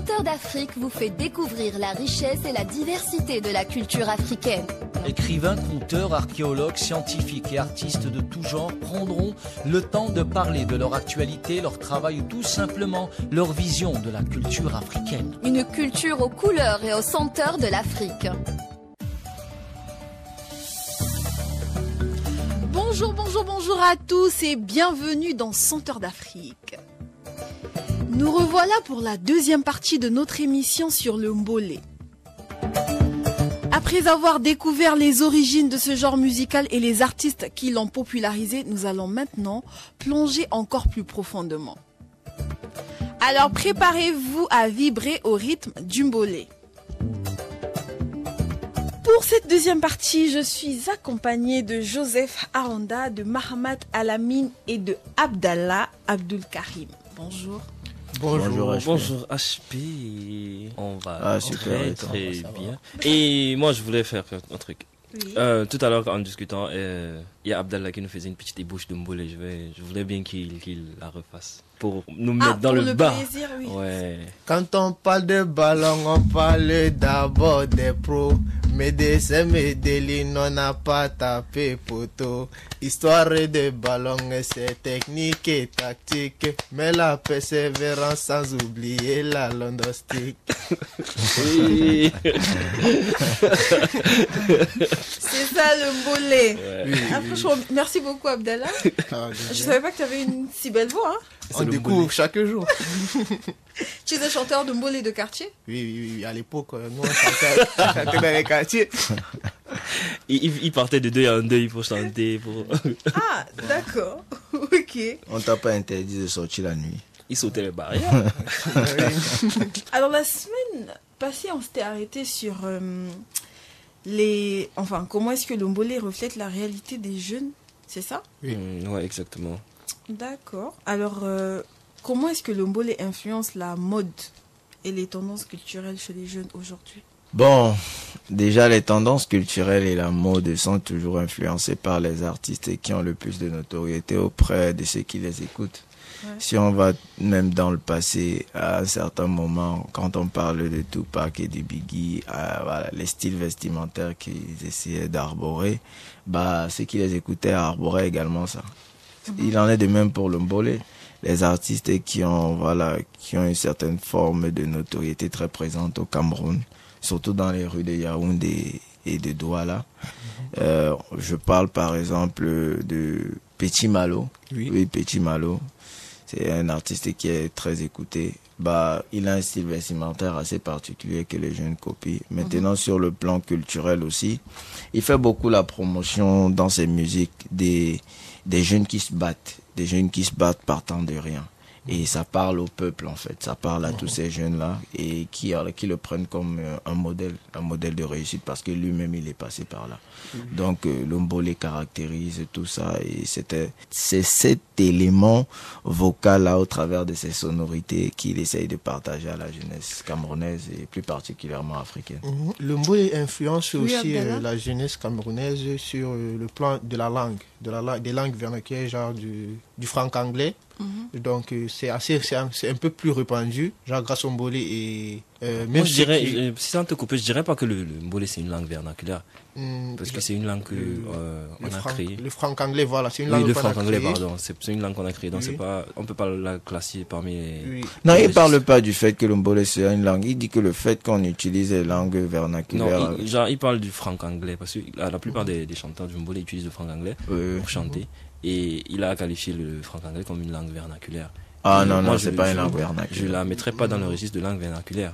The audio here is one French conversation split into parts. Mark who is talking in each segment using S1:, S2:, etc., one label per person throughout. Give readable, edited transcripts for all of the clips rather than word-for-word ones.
S1: Senteur d'Afrique vous fait découvrir la richesse et la diversité de la culture africaine.
S2: Écrivains, conteurs, archéologues, scientifiques et artistes de tout genre prendront le temps de parler de leur actualité, leur travail ou tout simplement leur vision de la culture africaine.
S1: Une culture aux couleurs et aux senteurs de l'Afrique.
S3: Bonjour à tous et bienvenue dans Senteur d'Afrique. Nous revoilà pour la deuxième partie de notre émission sur le mbolé. Après avoir découvert les origines de ce genre musical et les artistes qui l'ont popularisé, nous allons maintenant plonger encore plus profondément. Alors préparez-vous à vibrer au rythme du mbolé. Pour cette deuxième partie, je suis accompagnée de Joseph Aranda, de Mahamat Alamine et de Abdallah Abdul Karim. Bonjour.
S4: Bonjour
S5: HP. On va
S4: super,
S5: très bien. Et moi, je voulais faire un truc.
S3: Oui.
S5: Tout à l'heure, en discutant, il y a Abdallah qui nous faisait une petite ébauche de mbolé. Je voulais bien qu'il la refasse pour nous mettre dans le bas.
S3: Plaisir, oui.
S5: Ouais.
S4: Quand on parle de ballon, on parle d'abord des pros. Médecin, Medellin, on n'a pas tapé poteau. Histoire de ballon, c'est technique et tactique. Mais la persévérance sans oublier la londostique.
S5: Oui.
S3: C'est ça le mbolé.
S5: Ouais.
S3: Ah, franchement, merci beaucoup Abdallah. Je savais pas que tu avais une si belle voix. Hein.
S4: On découvre chaque jour.
S3: Tu es un chanteur de mbolé de quartier?
S4: Oui. À l'époque, nous, on chantait dans les quartiers.
S5: Il partait de deux en deux pour chanter.
S3: Ah, d'accord. Ok.
S4: On t'a pas interdit de sortir la nuit.
S5: Il sautait les barrières.
S3: Alors la semaine passée, on s'était arrêté sur comment est-ce que le mbolé reflète la réalité des jeunes, c'est ça?
S4: Oui.
S5: Ouais, exactement.
S3: D'accord. Alors, comment est-ce que le mbolé influence la mode et les tendances culturelles chez les jeunes aujourd'hui?
S4: Bon, déjà les tendances culturelles et la mode sont toujours influencées par les artistes qui ont le plus de notoriété auprès de ceux qui les écoutent.
S3: Ouais.
S4: Si on va même dans le passé, à un certain moment, quand on parle de Tupac et de Biggie, voilà, les styles vestimentaires qu'ils essayaient d'arborer, ceux qui les écoutaient arboraient également ça. Il en est de même pour le mbolé. Les artistes qui ont une certaine forme de notoriété très présente au Cameroun, surtout dans les rues de Yaoundé et de Douala. Je parle par exemple de Petit Malo. Oui, Petit Malo. C'est un artiste qui est très écouté. Il a un style vestimentaire assez particulier que les jeunes copient. Maintenant, sur le plan culturel aussi, il fait beaucoup la promotion dans ses musiques des jeunes qui se battent partant de rien. Et ça parle au peuple en fait, ça parle à tous ces jeunes-là et qui le prennent comme un modèle de réussite parce que lui-même il est passé par là. Donc le mbolé caractérise tout ça et c'est cet élément vocal-là au travers de ces sonorités qu'il essaye de partager à la jeunesse camerounaise et plus particulièrement africaine.
S6: Le mbolé influence aussi
S3: Abdallah.
S6: la jeunesse camerounaise sur le plan de la langue, des langues vernaculaires, genre du franc-anglais. Donc c'est un peu plus répandu, genre grâce au mbolé et
S5: Moi, je dirais, si ça te coupe, je dirais pas que le mbolé c'est une langue vernaculaire. Parce que c'est une langue qu'on a créée.
S6: Le franc-anglais, voilà, c'est une langue
S5: Oui, le
S6: qu'on a
S5: franc-anglais,
S6: créée.
S5: pardon. C'est une langue qu'on a créée. Donc,
S6: Oui.
S5: on peut pas la classer parmi les...
S6: Oui.
S4: Non, il parle pas du fait que le mbolé c'est une langue. Il dit que le fait qu'on utilise les langues vernaculaires.
S5: Non, il parle du franc-anglais. Parce que la plupart des chanteurs du mbolé utilisent le franc-anglais pour chanter. Et il a qualifié le franc-anglais comme une langue vernaculaire.
S4: Ah
S5: Et
S4: non,
S5: moi,
S4: c'est pas une langue vernaculaire.
S5: Je la mettrais pas dans le registre de langue vernaculaire.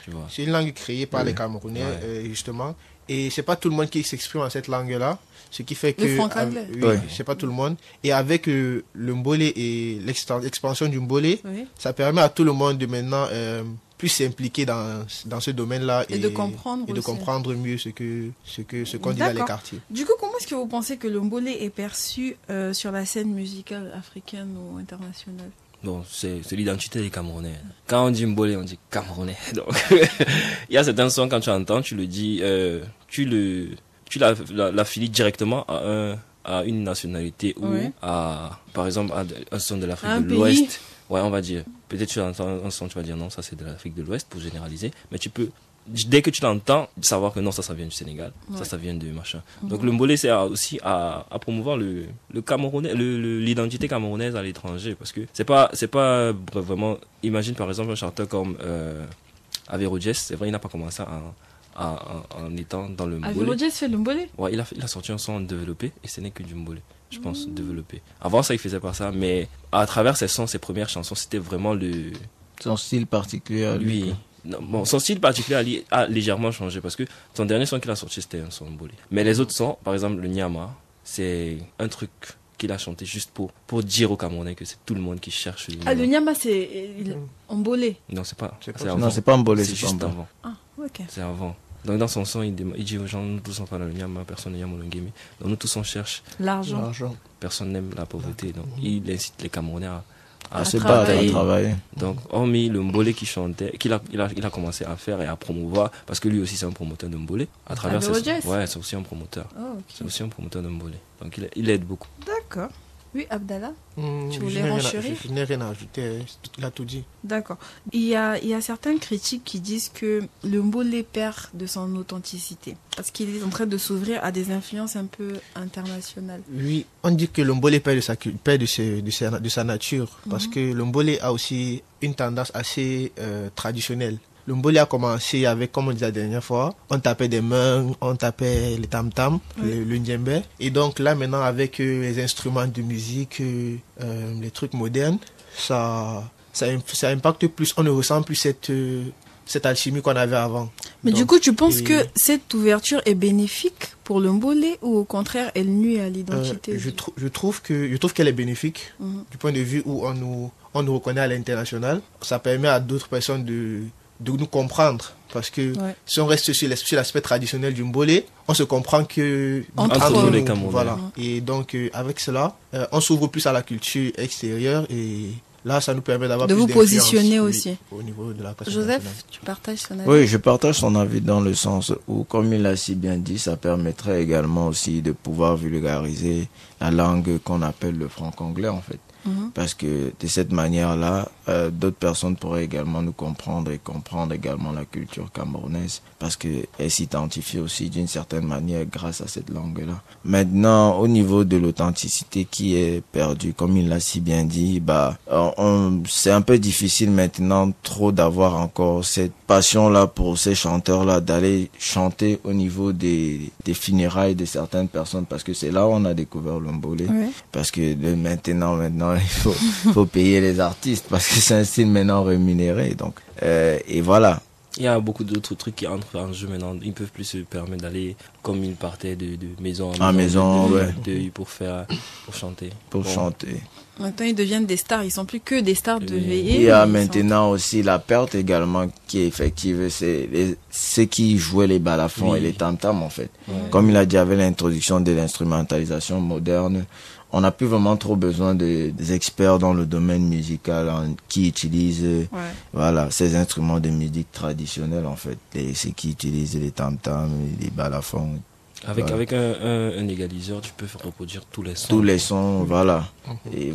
S5: Tu vois.
S6: C'est une langue créée par les Camerounais, justement. Et c'est pas tout le monde qui s'exprime en cette langue-là. Ce qui fait que...
S3: Le franc-anglais.
S6: Oui, c'est pas tout le monde. Et avec le mbolé et l'expansion du mbolé,
S3: Oui.
S6: ça permet à tout le monde de maintenant plus s'impliquer dans ce domaine-là
S3: Et de comprendre
S6: et de
S3: aussi.
S6: comprendre mieux ce qu'on dit dans les
S3: D'accord.
S6: quartiers.
S3: Du coup, comment est-ce que vous pensez que le mbolé est perçu sur la scène musicale africaine ou internationale?
S5: Bon, c'est l'identité des Camerounais. Quand on dit mbolé, on dit Camerounais. Donc, il y a certains sons, quand tu entends, tu le dis, tu l'affilis directement à une nationalité ou par exemple, à un son de l'Afrique
S3: Un
S5: de l'Ouest. Ouais, on va dire. Peut-être tu entends un son, tu vas dire non, ça c'est de l'Afrique de l'Ouest pour généraliser. Mais tu peux, dès que tu l'entends, savoir que non, ça vient du Sénégal. Ça vient de machin. Donc le mbolé, c'est aussi à promouvoir le Camerounais, l'identité camerounaise à l'étranger. Parce que c'est pas vraiment, imagine par exemple un chanteur comme Avero Jess, c'est vrai, il n'a pas commencé en étant dans le mbolé.
S3: Avero Jess fait le mbolé?
S5: Ouais, il a sorti un son développé et ce n'est que du mbolé. Je pense, développé. Avant ça, il faisait pas ça, mais à travers ses premières chansons, c'était vraiment
S4: son style particulier à lui.
S5: Oui. Non, bon, son style particulier a légèrement changé parce que son dernier son qu'il a sorti, c'était un son mbolé. Mais les autres sons, par exemple, le Nyama, c'est un truc qu'il a chanté juste pour dire aux Camerounais que c'est tout le monde qui cherche le Nyama.
S3: Ah, le Nyama, c'est mbolé?
S5: Non, c'est pas
S4: avant. Non, c'est pas mbolé,
S5: c'est juste avant.
S3: Ah, ok.
S5: C'est avant. Donc dans son son, il dit aux gens, nous tous on parle le Nyama, personne n'aime le Ngemi. Donc nous tous on cherche
S3: l'argent.
S5: Personne n'aime la pauvreté. Donc il incite les Camerounais à
S4: se battre, à travailler.
S5: Donc hormis le mbolé qu'il chantait, qu'il a commencé à faire et à promouvoir, parce que lui aussi c'est un promoteur de mbolé. À travers c'est aussi un promoteur.
S3: Oh, okay.
S5: C'est aussi un promoteur de mbolé. Donc il aide beaucoup.
S3: D'accord. Oui, Abdallah, tu voulais renchérir?
S6: Je n'ai rien à ajouter, il a tout dit.
S3: D'accord. Il y a certains critiques qui disent que le mbolé perd de son authenticité, parce qu'il est en train de s'ouvrir à des influences un peu internationales.
S6: Oui, on dit que le mbolé perd de sa nature, parce que le mbolé a aussi une tendance assez traditionnelle. Le mbolé a commencé avec, comme on disait la dernière fois, on tapait des mains, on tapait les tam-tam, le djembé. Et donc là maintenant avec les instruments de musique, les trucs modernes, ça impacte plus, on ne ressent plus cette alchimie qu'on avait avant.
S3: Mais donc, du coup, tu penses que cette ouverture est bénéfique pour le mbolé ou au contraire elle nuit à l'identité?
S6: Je trouve qu'elle est bénéfique du point de vue où on nous reconnaît à l'international. Ça permet à d'autres personnes de nous comprendre, parce que si on reste sur l'aspect traditionnel du mbolé, on se comprend que
S5: entre les Camerounais.
S6: Voilà. Et donc avec cela, on s'ouvre plus à la culture extérieure et là ça nous permet d'avoir
S3: de
S6: plus
S3: vous positionner aussi
S6: au niveau de la question
S3: Joseph,
S6: nationale.
S3: tu partages son avis?
S4: Oui, je partage son avis dans le sens où, comme il l'a si bien dit, ça permettrait également aussi de pouvoir vulgariser la langue qu'on appelle le franc-anglais en fait. Parce que de cette manière-là, d'autres personnes pourraient également nous comprendre et comprendre également la culture camerounaise, parce qu'elle s'identifie aussi d'une certaine manière grâce à cette langue-là. Maintenant, au niveau de l'authenticité qui est perdue, comme il l'a si bien dit, c'est un peu difficile maintenant trop d'avoir encore cette passion-là pour ces chanteurs-là, d'aller chanter au niveau des funérailles de certaines personnes, parce que c'est là où on a découvert le mbolé. Parce que maintenant, il faut payer les artistes, parce que c'est un style maintenant rémunéré. Donc, et voilà.
S5: Il y a beaucoup d'autres trucs qui entrent en jeu maintenant. Ils ne peuvent plus se permettre d'aller comme ils partaient de maison en maison, pour chanter.
S4: Chanter.
S3: Maintenant, ils deviennent des stars. Ils sont plus que des stars de veillée.
S4: Il y a maintenant aussi la perte également qui est effective. C'est ceux qui jouaient les balafons et les tam-tams, en fait. Comme il a dit, avec l'introduction de l'instrumentalisation moderne, on n'a plus vraiment trop besoin des experts dans le domaine musical qui utilisent ces instruments de musique traditionnels, en fait. Ceux qui utilisent les tam-tams, les balafons.
S5: Avec un égaliseur, tu peux reproduire tous les sons.
S4: Tous les sons, voilà. Et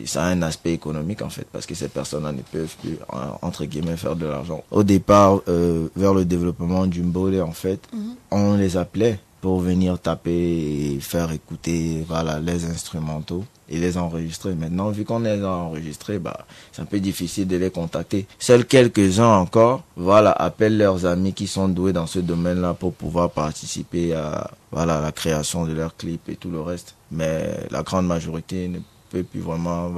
S4: ça a un aspect économique, en fait, parce que ces personnes-là ne peuvent plus, entre guillemets, faire de l'argent. Au départ, vers le développement du mbolé, en fait, on les appelait pour venir taper et faire écouter les instrumentaux et les enregistrer. Maintenant, vu qu'on les a enregistrés, c'est un peu difficile de les contacter. Seuls quelques-uns encore appellent leurs amis qui sont doués dans ce domaine-là pour pouvoir participer à la création de leurs clips et tout le reste. Mais la grande majorité ne peut plus vraiment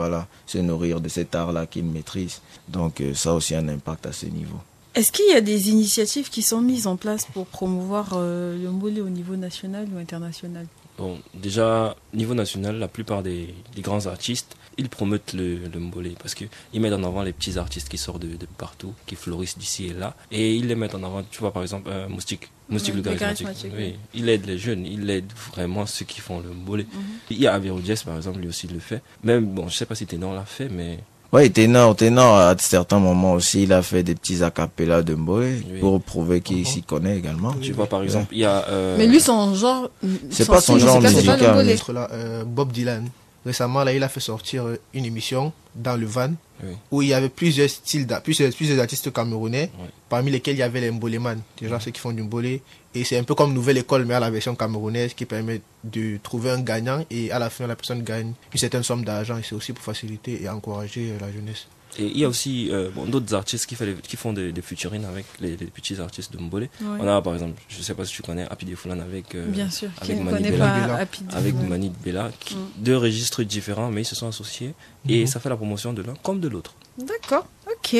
S4: se nourrir de cet art-là qu'ils maîtrisent. Donc ça a aussi un impact à ce niveau.
S3: Est-ce qu'il y a des initiatives qui sont mises en place pour promouvoir le mbolé au niveau national ou international?
S5: Bon, déjà, niveau national, la plupart des grands artistes, ils promettent le mbolé parce qu'ils mettent en avant les petits artistes qui sortent de partout, qui fleurissent d'ici et là. Et ils les mettent en avant, tu vois, par exemple, Moustique le charismatique. Oui. Il aide les jeunes, il aide vraiment ceux qui font le mbolé. Il y a Avero Jess, par exemple, lui aussi le fait. Même, bon, je sais pas si Ténor l'a fait, mais
S4: Oui, ténor, à certains moments aussi, il a fait des petits acapellas de Mbolé pour prouver qu'il s'y connaît également.
S5: Tu vois, par exemple, il y a...
S3: Mais lui, son genre...
S4: C'est pas son genre musical.
S3: C'est pas le Mbolé.
S6: Bob Dylan, récemment, là, il a fait sortir une émission dans le van où il y avait plusieurs styles, plusieurs artistes camerounais, parmi lesquels il y avait les Mboléman, des gens ceux qui font du Mbolé. Et c'est un peu comme Nouvelle École, mais à la version camerounaise, qui permet de trouver un gagnant et à la fin, la personne gagne une certaine somme d'argent. Et c'est aussi pour faciliter et encourager la jeunesse.
S5: Et il y a aussi d'autres artistes qui font des featuring avec les petits artistes de Mbolé. On a par exemple, je ne sais pas si tu connais Happy Defoulan avec
S3: bien sûr,
S5: avec Mani Bella, deux registres différents, mais ils se sont associés et ça fait la promotion de l'un comme de l'autre.
S3: D'accord, ok.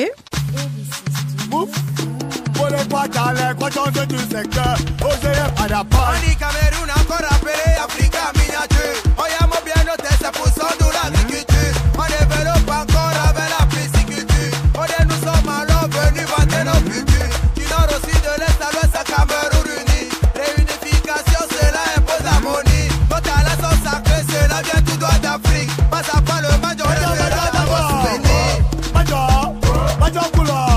S7: Pour les pas d'aller, croissance du secteur, OGF à la part. On dit Cameroun encore appelé Africa miniature. On y a mon bien noté, c'est pour ça de l'agriculture. On développe encore avec la pisciculture. On dit nous sommes alors venus vanter nos cultures. Du nord aussi de l'est à l'ouest à Cameroun uni. Réunification, cela impose harmonie. Nos talents sont sacrés, cela vient tout droit d'Afrique. Passe à pas le major, on est là d'avoir souvenir. Major couleur.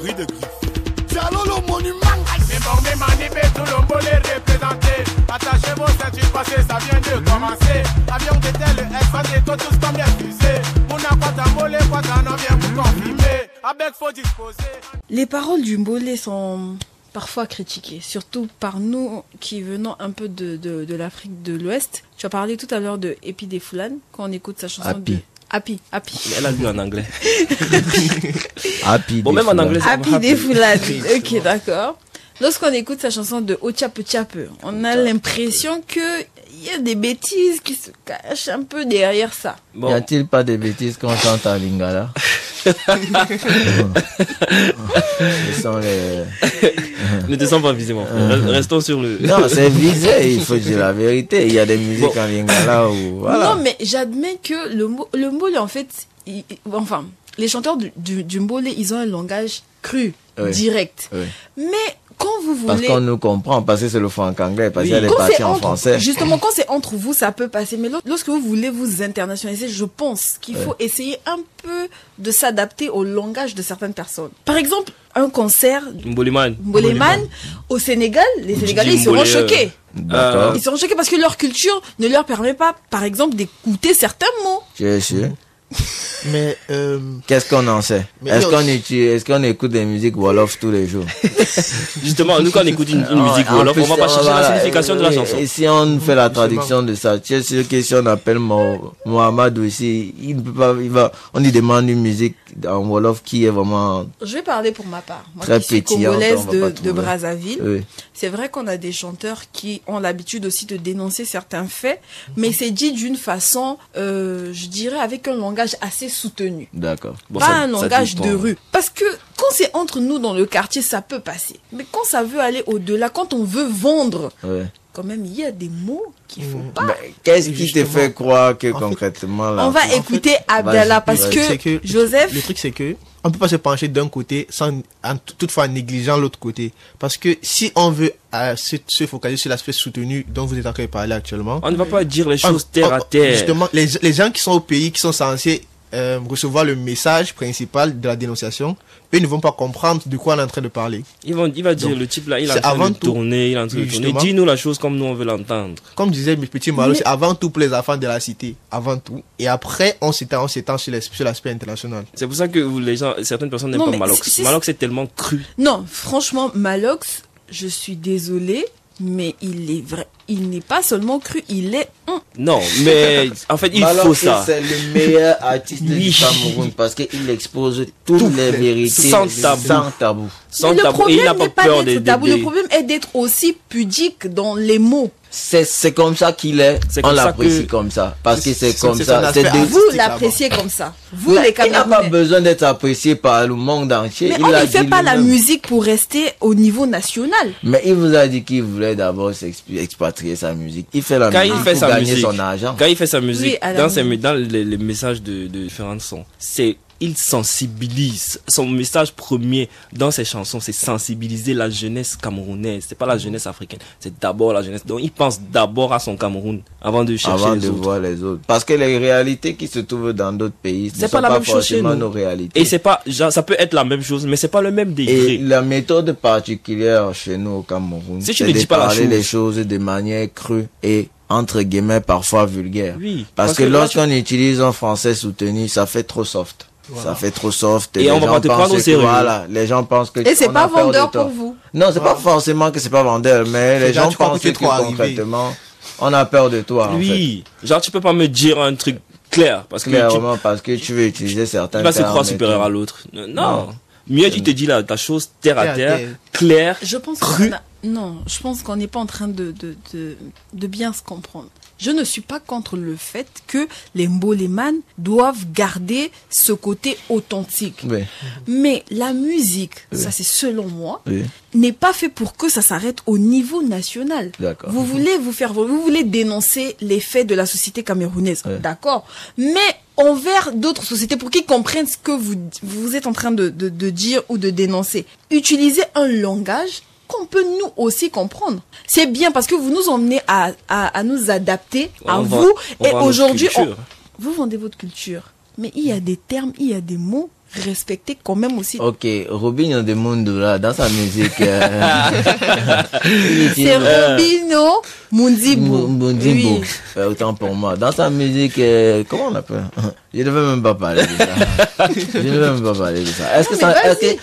S7: Gris de griffe. C'est alors le monument. Mais bon, mais manipé, tout le Mbolé représenté. Attachez vos ceintures parce que ça vient de commencer. L'avion de tel S, on tous comme bien fusés. On a quoi d'un Mbolé, quoi d'un en vient vous confirmer. Avec faut disposer.
S3: Les paroles du Mbolé sont parfois critiquées, surtout par nous qui venons un peu de l'Afrique de l'Ouest. Tu as parlé tout à l'heure de Happy Defoulan, quand on écoute sa chanson de... Happy.
S5: Elle a lu en anglais.
S4: Happy.
S5: Bon, même en anglais.
S3: Happy Defoulan. Ok, d'accord. Lorsqu'on écoute sa chanson de Ochap Chap, on a l'impression que il y a des bêtises qui se cachent un peu derrière ça.
S4: Bon. Y a-t-il pas des bêtises qu'on chante en lingala?
S5: Ne te sens pas visé, mon frère. Restons sur le...
S4: Non, c'est visé, il faut dire la vérité. Il y a des musiques en lingala où... Voilà.
S3: Non, mais j'admets que le Mbolé, en fait, enfin, les chanteurs du Mbolé, ils ont un langage cru, direct. Oui. Mais quand vous voulez...
S4: Parce qu'on nous comprend, parce que c'est le franc anglais, parce qu'elle est partie en français.
S3: Justement, quand c'est entre vous, ça peut passer. Mais lorsque vous voulez vous internationaliser, je pense qu'il faut essayer un peu de s'adapter au langage de certaines personnes. Par exemple, un concert
S5: Mboléman
S3: au Sénégal, les Sénégalais, ils seront choqués.
S4: D'accord.
S3: Ils seront choqués parce que leur culture ne leur permet pas, par exemple, d'écouter certains mots.
S4: Je suis.
S6: Mais
S4: qu'est-ce qu'on en sait? Est-ce qu'on écoute des musiques Wolof tous les jours?
S5: Justement, nous quand on écoute une musique Wolof, on va pas chercher la signification de la chanson.
S4: Et si on fait la traduction de ça, tu sais sûr que si on appelle Mohamed aussi, il ne peut pas, on lui demande une musique en Wolof qui est vraiment...
S3: Je vais parler pour ma part. Moi
S4: très
S3: qui suis congolaise de Brazzaville,
S4: oui.
S3: C'est vrai qu'on a des chanteurs qui ont l'habitude aussi de dénoncer certains faits, mais c'est dit d'une façon, je dirais, avec un langage assez soutenu.
S4: D'accord.
S3: Bon, pas un langage de rue. Parce que quand c'est entre nous dans le quartier, ça peut passer. Mais quand ça veut aller au-delà, quand on veut vendre, quand même, il y a des mots qu'il faut pas.
S4: Mais qu'est-ce qui te fait croire que concrètement là...
S3: On va écouter Abdallah parce que Joseph...
S6: Le truc c'est que on peut pas se pencher d'un côté sans toutefois négligeant l'autre côté. Parce que si on veut se focaliser sur l'aspect soutenu dont vous êtes en train de parler actuellement...
S5: On ne va pas dire les choses terre à terre.
S6: Justement, les gens qui sont au pays, qui sont censés recevoir le message principal de la dénonciation, eux ne vont pas comprendre de quoi on est en train de parler.
S5: Il va dire, donc, le type là, il est en train de tourner, il est en train de tourner. Dis-nous la chose comme nous on veut l'entendre.
S6: Comme disait mes petits Malo, c'est avant tout pour les enfants de la cité, avant tout. Et après, on s'étend sur l'aspect international.
S5: C'est pour ça que certaines personnes n'aiment pas Malox. Malox est tellement cru.
S3: Non, franchement, Malox, je suis désolée, mais il n'est pas seulement cru, il est
S5: Non, mais en fait, il faut ça.
S4: C'est le meilleur artiste du Cameroun parce qu'il expose toutes les vérités sans tabou.
S3: Et il n'a pas peur d'être tabou. Le problème est d'être aussi pudique dans les mots.
S4: c'est comme ça qu'il est.
S5: C'est
S4: On
S5: comme ça
S4: l'apprécie
S5: que-
S4: comme ça. Parce que c'est
S6: c'est
S4: comme
S6: son
S4: ça.
S6: aspect
S4: C'est
S6: artistique.
S3: Vous l'appréciez comme ça. Vous, les
S4: Il n'a pas
S3: Camerounais.
S4: besoin d'être apprécié par le monde entier.
S3: Mais
S4: Il
S3: on
S4: l'a
S3: ne fait
S4: dit
S3: pas la
S4: lui-même.
S3: musique pour rester au niveau national.
S4: Mais il vous a dit qu'il voulait d'abord expatrier sa musique. Il fait la
S5: Quand il
S4: musique
S5: fait
S4: pour
S5: sa
S4: gagner
S5: musique,
S4: son argent.
S5: quand il fait sa musique,
S3: à la
S5: dans,
S3: musique.
S5: dans les messages de différents sons, il sensibilise. Son message premier dans ses chansons, c'est sensibiliser la jeunesse camerounaise. C'est pas la jeunesse africaine, c'est d'abord la jeunesse. Donc il pense d'abord à son Cameroun avant de chercher
S4: Avant
S5: les
S4: de
S5: autres.
S4: voir les autres. Parce que les réalités qui se trouvent dans d'autres pays, ce ne
S3: C'est
S4: sont
S3: pas la
S4: pas
S3: même chose chez
S4: forcément
S3: nous.
S4: nos réalités.
S5: Et c'est pas, genre, ça peut être la même chose, mais c'est pas le même
S4: Et
S5: degré.
S4: la méthode particulière chez nous au Cameroun,
S5: Si tu
S4: c'est
S5: ne
S4: de
S5: dis pas la
S4: parler
S5: chose.
S4: les choses de manière crue et entre guillemets parfois vulgaire.
S5: Oui.
S4: Parce que
S5: là,
S4: lorsqu'on utilise un français soutenu, ça fait trop soft. Ça fait trop soft.
S5: Et
S4: les
S5: on va
S4: gens
S5: pas te prendre
S4: pensent
S5: au
S4: que,
S5: sérieux.
S4: Voilà, les gens pensent que
S3: Et c'est
S4: on
S3: pas
S4: a peur de
S3: vendeur
S4: toi.
S3: pour vous.
S4: Non, c'est pas forcément que c'est pas vendeur, mais les
S6: Déjà,
S4: gens
S6: tu crois que
S4: pensent
S6: tu es
S4: que
S6: trop arrivé.
S4: concrètement, on a peur de toi. En fait.
S5: oui. Genre, tu peux pas me dire un truc clair parce que
S4: Clairement, parce que tu veux utiliser certains
S5: il va se
S4: termes
S5: croire
S4: et
S5: supérieur
S4: tout.
S5: à l'autre. Non. Mieux tu te dis ta chose terre à
S6: Terre à
S5: terre,
S6: terre.
S5: claire.
S3: Je pense
S5: Cru.
S3: non, je pense qu'on n'est pas en train de bien se comprendre. Je ne suis pas contre le fait que les Mboleman doivent garder ce côté authentique.
S4: Oui,
S3: Mais la musique, ça c'est selon moi,
S4: oui,
S3: n'est pas fait pour que ça s'arrête au niveau national.
S4: d'accord.
S3: Vous voulez dénoncer les faits de la société camerounaise,
S4: Ouais.
S3: d'accord. Mais envers d'autres sociétés, pour qu'ils comprennent ce que vous êtes en train de dire ou de dénoncer, utilisez un langage qu'on peut nous aussi comprendre. C'est bien parce que vous nous emmenez à nous adapter à
S5: On vend-
S3: vous.
S5: on
S3: Et
S5: vend notre
S3: aujourd'hui,
S5: culture.
S3: vous vendez votre culture. Mais il y a des termes, il y a des mots respectés quand même aussi.
S4: Ok, Robinho de Mundura, dans sa musique,
S3: C'est Robino Mundibu.
S4: Mbondibo,
S3: Oui.
S4: autant pour moi. Dans sa musique, comment on appelle? Je ne veux même pas parler de ça. Je ne veux même pas parler de ça. Est-ce que
S3: Non, mais
S4: ça,
S3: vas-y.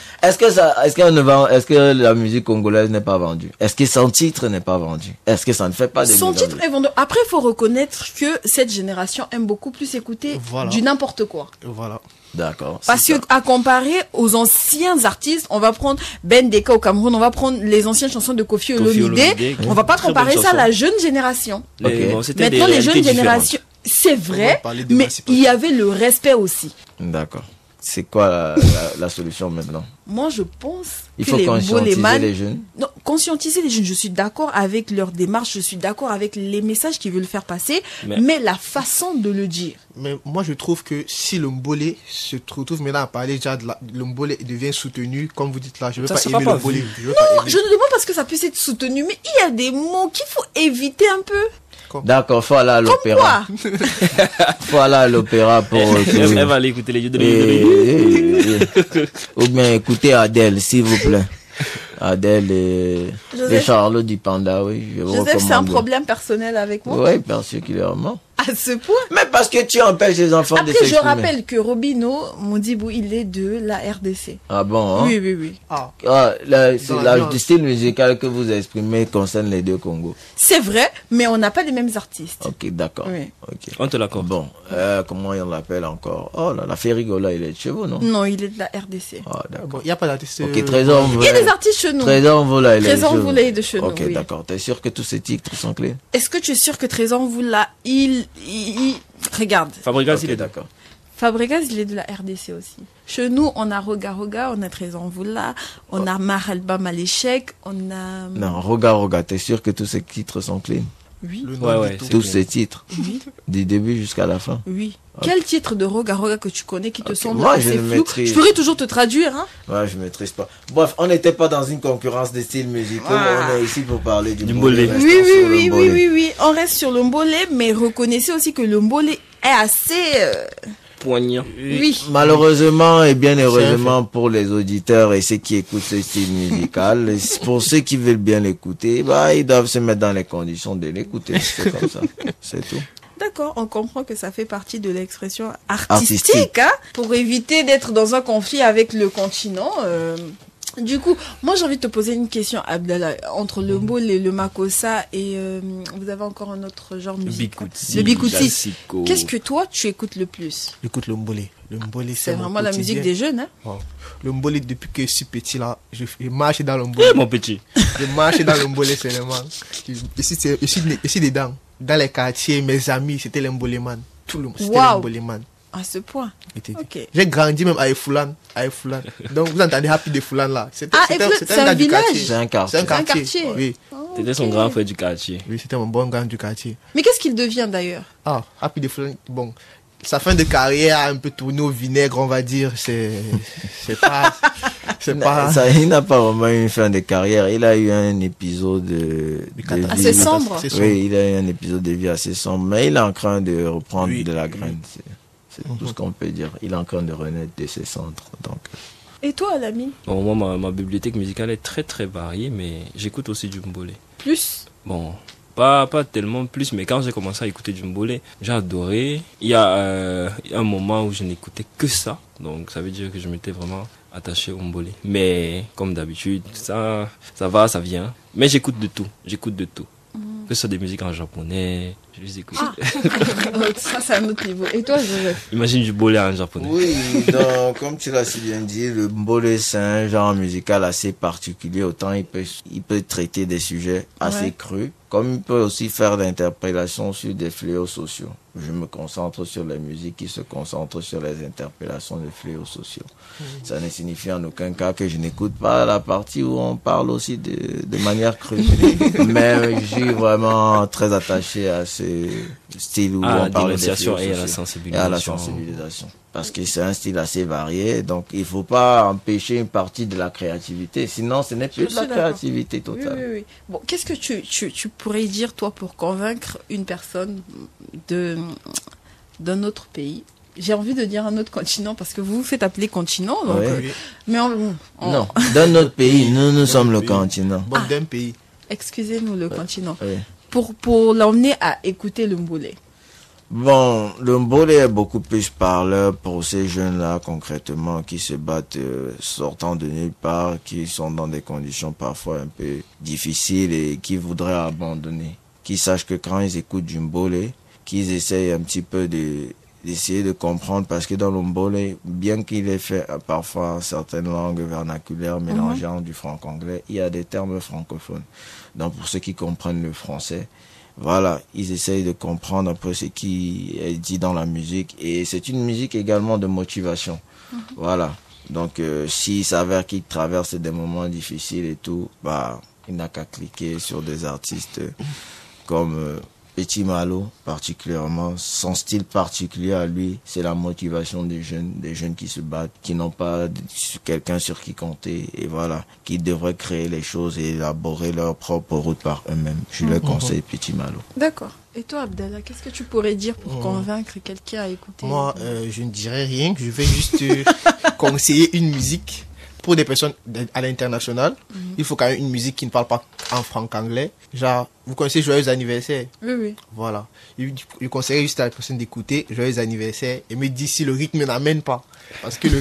S4: est-ce que la musique congolaise n'est pas vendue? Est-ce que son titre n'est pas vendu? Est-ce que ça ne fait pas des
S3: Son
S4: millions
S3: titre
S4: de-
S3: est vendu. Après, il faut reconnaître que cette génération aime beaucoup plus écouter
S6: Voilà.
S3: du n'importe quoi.
S6: Voilà.
S4: D'accord.
S3: Parce
S4: c'est
S3: que, à comparer aux anciens artistes, on va prendre Ben Deka au Cameroun, on va prendre les anciennes chansons de Kofi
S5: Kofi
S3: Olomide.
S5: Olomide,
S3: On va pas
S5: très
S3: comparer
S5: bonne
S3: ça à
S5: chanson.
S3: la jeune génération.
S5: Les-
S4: Ok.
S5: bon, c'était des
S3: Maintenant, les jeunes
S5: réalités
S3: générations, c'est
S6: On va
S3: vrai,
S6: parler
S3: mais
S6: d'émancipation.
S3: il y avait le respect aussi.
S4: D'accord. C'est quoi la solution maintenant?
S3: Moi, je pense
S4: Il
S3: que
S4: faut
S3: les
S4: conscientiser
S3: Mboleman-
S4: les jeunes.
S3: Non, conscientiser les jeunes, je suis d'accord avec leur démarche, je suis d'accord avec les messages qu'ils veulent faire passer,
S5: Mais-
S3: mais la façon de le dire.
S6: Mais moi, je trouve que si le Mbolé se retrouve maintenant à parler déjà le Mbolé devient soutenu, comme vous dites là, je ne veux
S5: Ça
S6: pas
S5: sera
S6: aimer
S5: pas
S6: le Mbolé.
S5: vu.
S6: Je veux pas aimer.
S3: Je ne demande pas ce que ça puisse être soutenu, mais il y a des mots qu'il faut éviter un peu.
S4: D'accord, faut aller à l'opéra.
S3: Quoi?
S4: Faut aller à l'opéra pour...
S5: Elle va aller écouter les jeux de
S4: Ou bien écoutez Adèle, s'il vous plaît. Adèle et
S3: Joseph-
S4: Charlotte du Panda, oui. Je vous
S3: Joseph, c'est un
S4: recommande.
S3: problème personnel avec moi.
S4: Oui, particulièrement.
S3: À ce point.
S4: Mais parce que tu empêches les enfants de
S3: Après, je
S4: s'exprimer.
S3: rappelle que Robino Mondibou, il est de la RDC.
S4: Ah bon, hein?
S3: Oui, oui, oui.
S6: Ah,
S4: Ah, c'est
S6: Dans
S4: la
S6: l'ambiance.
S4: le style musical que vous exprimez concerne les deux Congos.
S3: C'est vrai, mais on n'a pas les mêmes artistes.
S4: Ok, d'accord.
S3: Oui.
S4: Ok.
S5: On te l'accorde.
S4: Bon, comment on l'appelle encore? Oh là, la Férigola, il est de chez vous, non?
S3: Non, il est de la RDC.
S4: Ah, d'accord.
S6: bon, il n'y a pas d'artiste.
S4: Ok, Trésor,
S3: Il y a des artistes chez nous.
S4: Trésor Voula, il est
S3: Trésor
S4: de chez vous.
S3: Voula est de chez nous,
S4: Ok,
S3: oui.
S4: d'accord. T'es sûr que tous ces titres sont clés?
S3: Est-ce que tu es sûr que Trésor Voula, regarde,
S5: Fabregas,
S4: Ok,
S5: il est
S4: d'accord.
S3: Fabregas, il est de la RDC aussi. Chez nous, on a Roga Roga, on a Trésor Voula, on a Mahalba Maléchek, on a...
S4: Non, regarde, t'es sûr que tous ces titres sont clean?
S3: Oui,
S6: Le nom
S5: Ouais,
S6: dit
S5: ouais,
S6: tout.
S5: c'est
S4: Tous
S5: clean.
S4: ces titres,
S3: oui,
S4: du début jusqu'à la fin.
S3: oui. Quel titre de Roga Roga que tu connais qui te semble
S4: Moi, je
S3: assez
S4: ne
S3: flou?
S4: maîtrise.
S3: Je pourrais toujours te traduire, hein.
S4: Ouais, je maîtrise pas. Bref, on n'était pas dans une concurrence de styles musicaux.
S3: Ah.
S4: On est ici pour parler du
S5: Mbolé.
S4: Restons
S3: Oui, oui,
S4: sur le
S3: oui, oui,
S4: Mbolé.
S3: oui, oui. On reste sur le Mbolé, mais reconnaissez aussi que le Mbolé est assez...
S5: poignant.
S3: Oui.
S4: Malheureusement et bien heureusement pour les auditeurs et ceux qui écoutent ce style musical, pour ceux qui veulent bien l'écouter, bah, ils doivent se mettre dans les conditions de l'écouter. C'est comme ça. C'est tout.
S3: D'accord, on comprend que ça fait partie de l'expression
S4: Artistique.
S3: artistique, hein, pour éviter d'être dans un conflit avec le continent. Du coup, moi j'ai envie de te poser une question, Abdallah. Entre le mbole et le makossa, et vous avez encore un autre genre musical. Le bikutsi. Qu'est-ce que toi tu écoutes le plus?
S6: J'écoute le mbole. Le mbole,
S3: C'est
S6: mon
S3: vraiment la
S6: quotidien.
S3: musique des jeunes, hein?
S6: Oh. Le mbole, depuis que je suis petit là, je marche dans le mbole.
S5: Mon petit.
S6: Je marche dans le mbole seulement. Je suis dedans. Dans les quartiers, mes amis, c'était les mboleman. Tout le monde, c'était les mboleman.
S3: À ce point.
S6: Okay. J'ai grandi même à Efoulan. Donc vous entendez Happy de Foulan là.
S3: C'est un village.
S4: C'est un quartier.
S6: Oui.
S5: C'était son grand frère du quartier.
S6: Oui, c'était mon bon grand du quartier.
S3: Mais qu'est-ce qu'il devient d'ailleurs?
S6: Ah, Happy de Foulan, bon. Sa fin de carrière a un peu tourné au vinaigre, on va dire. C'est pas.
S4: Ça, il n'a pas vraiment eu une fin de carrière. Il a eu un épisode de vie
S3: assez sombre.
S4: Oui, il a eu un épisode de vie assez sombre. Mais il est en train de reprendre de la graine. C'est tout ce qu'on peut dire. Il est en train de renaître de ses centres. Donc.
S3: Et toi, Lamine?
S5: Bon, moi, ma bibliothèque musicale est très très variée, mais j'écoute aussi du mbole.
S3: Plus?
S5: Bon, pas tellement plus, mais quand j'ai commencé à écouter du mbole, j'ai adoré. Il y a un moment où je n'écoutais que ça, donc ça veut dire que je m'étais vraiment attaché au mbole. Mais comme d'habitude, ça va, ça vient. Mais j'écoute de tout. Que ce soit des musiques en japonais, je les écoute.
S3: Ça, c'est un autre niveau. Et toi, Joseph?
S5: Imagine du mbole en japonais.
S4: Oui, donc, comme tu l'as si bien dit, le mbole, c'est un genre musical assez particulier. Autant il peut traiter des sujets assez crus, comme il peut aussi faire d'interpellations sur des fléaux sociaux. Je me concentre sur la musique qui se concentre sur les interpellations des fléaux sociaux. Ça ne signifie en aucun cas que je n'écoute pas la partie où on parle aussi de manière crue. Mais je suis vraiment très attaché à ce style où on parle des fléaux sociaux
S5: et à la
S4: sensibilisation. Parce que c'est un style assez varié, donc il ne faut pas empêcher une partie de la créativité, sinon ce n'est plus de la créativité totale.
S3: Oui. Bon, qu'est-ce que tu pourrais dire, toi, pour convaincre une personne d'un autre pays? J'ai envie de dire un autre continent, parce que vous vous faites appeler continent, donc, mais non,
S4: d'un autre pays, nous sommes le continent.
S6: Bon, d'un pays.
S3: Excusez-nous, le continent. Pour l'emmener à écouter le mbole.
S4: Bon, le mbole est beaucoup plus parleur pour ces jeunes-là, concrètement, qui se battent sortant de nulle part, qui sont dans des conditions parfois un peu difficiles et qui voudraient abandonner. Qui sachent que quand ils écoutent du mbole, qu'ils essayent un petit peu d'essayer de comprendre, parce que dans le mbole, bien qu'il ait fait parfois certaines langues vernaculaires mélangeant du franc-anglais, il y a des termes francophones. Donc pour ceux qui comprennent le français, voilà, ils essayent de comprendre un peu ce qui est dit dans la musique. Et c'est une musique également de motivation. Voilà. Donc, s'il s'avère qu'il traverse des moments difficiles et tout, il n'a qu'à cliquer sur des artistes comme Petit Malo, particulièrement. Son style particulier à lui, c'est la motivation des jeunes qui se battent, qui n'ont pas quelqu'un sur qui compter, et voilà, qui devraient créer les choses et élaborer leur propre route par eux-mêmes. Je leur conseille Petit Malo.
S3: D'accord. Et toi, Abdallah, qu'est-ce que tu pourrais dire pour convaincre quelqu'un à écouter?
S6: Moi, je ne dirais rien. Je vais juste conseiller une musique. Pour des personnes à l'international, il faut quand même une musique qui ne parle pas en franc-anglais. Genre, vous connaissez Joyeux anniversaire? Oui. Voilà. Je conseillerais juste à la personne d'écouter Joyeux anniversaire et me dire si le rythme n'amène pas. Parce que le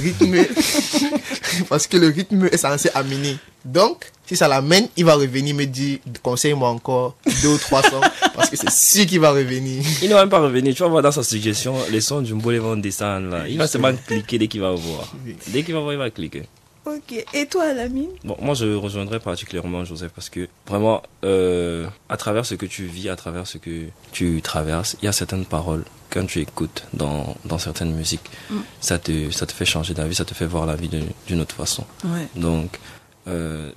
S6: rythme est censé amener. Donc, si ça l'amène, il va revenir me dire, conseille-moi encore 2 ou 3 sons, parce que c'est sûr qu'il va revenir.
S5: Il ne va même pas revenir. Tu vas voir dans sa suggestion, les sons du mbole vont descendre là. Il va seulement cliquer dès qu'il va voir. Dès qu'il va voir, il va cliquer.
S3: Ok. Et toi, Lamine?
S5: Bon, moi, je rejoindrais particulièrement Joseph parce que vraiment, à travers ce que tu vis, à travers ce que tu traverses, il y a certaines paroles quand tu écoutes dans certaines musiques, ça te fait changer d'avis, ça te fait voir la vie d'une autre façon.
S3: Ouais.
S5: Donc,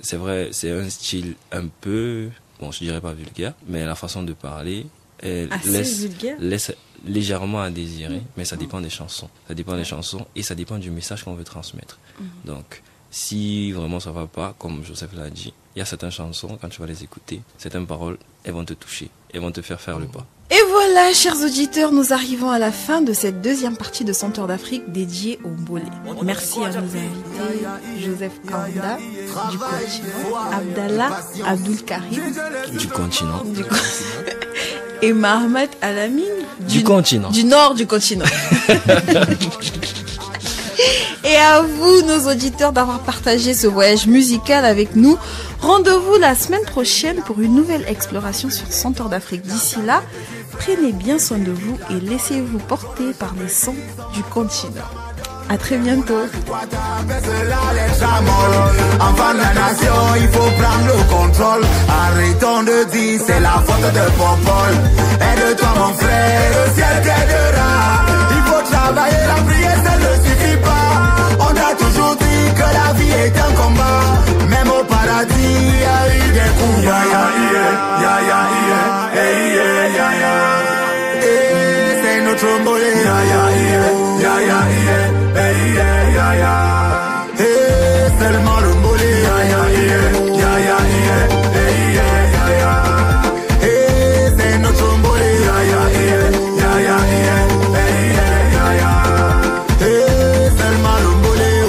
S5: c'est vrai, c'est un style un peu, bon, je dirais pas vulgaire, mais la façon de parler laisse légèrement à désirer, mais ça dépend des chansons. Ça dépend des chansons et ça dépend du message qu'on veut transmettre. Donc, si vraiment ça va pas, comme Joseph l'a dit, il y a certaines chansons, quand tu vas les écouter, certaines paroles, elles vont te toucher, elles vont te faire le pas.
S3: Et voilà, chers auditeurs, nous arrivons à la fin de cette deuxième partie de Senteur d'Afrique dédiée au mbole. Merci à nos invités, Joseph Kanda du continent, Abdallah Abdul Karim
S5: du continent.
S3: Et Mahamat Alamine
S5: du continent.
S3: Du nord du continent. Et à vous, nos auditeurs, d'avoir partagé ce voyage musical avec nous. Rendez-vous la semaine prochaine pour une nouvelle exploration sur Centaure d'Afrique. D'ici là, prenez bien soin de vous et laissez-vous porter par les sons du continent. À très bientôt.
S7: Enfant de la nation, il faut prendre le contrôle. Arrêtons de dire c'est la faute de Popol. Aide-toi mon frère, le ciel t'aidera. Il faut travailler, la prière ça ne suffit pas. On a toujours dit que la vie est un combat. Même au paradis, il y a eu des combats. Et c'est notre mollet. Seulement le mollet. C'est notre mollet. Seulement le mollet.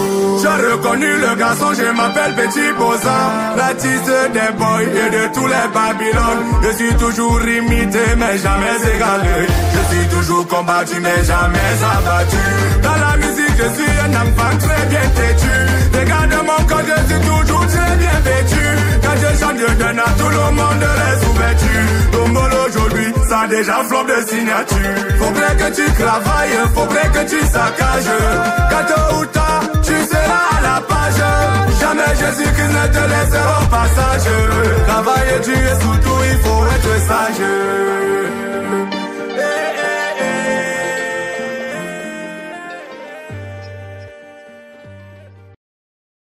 S7: J'ai reconnu le garçon, je m'appelle Petit Boza, l'artiste des boys et de tous les Babylones. Je suis toujours imité mais jamais égalé. Je suis toujours combattu mais jamais abattu. Dans la musique je suis un enfant très bien têtu. Regarde mon corps, je suis toujours très bien vêtu. Quand je chante je donne à tout le monde les ouvertures. Ton bol aujourd'hui ça a déjà flop de signature. Faudrait que tu travailles, faudrait que tu saccages. Quand tôt ou tard tu seras à la page. Jamais Jésus-Christ ne te laissera au passage. Travailler dur et surtout il faut être sage.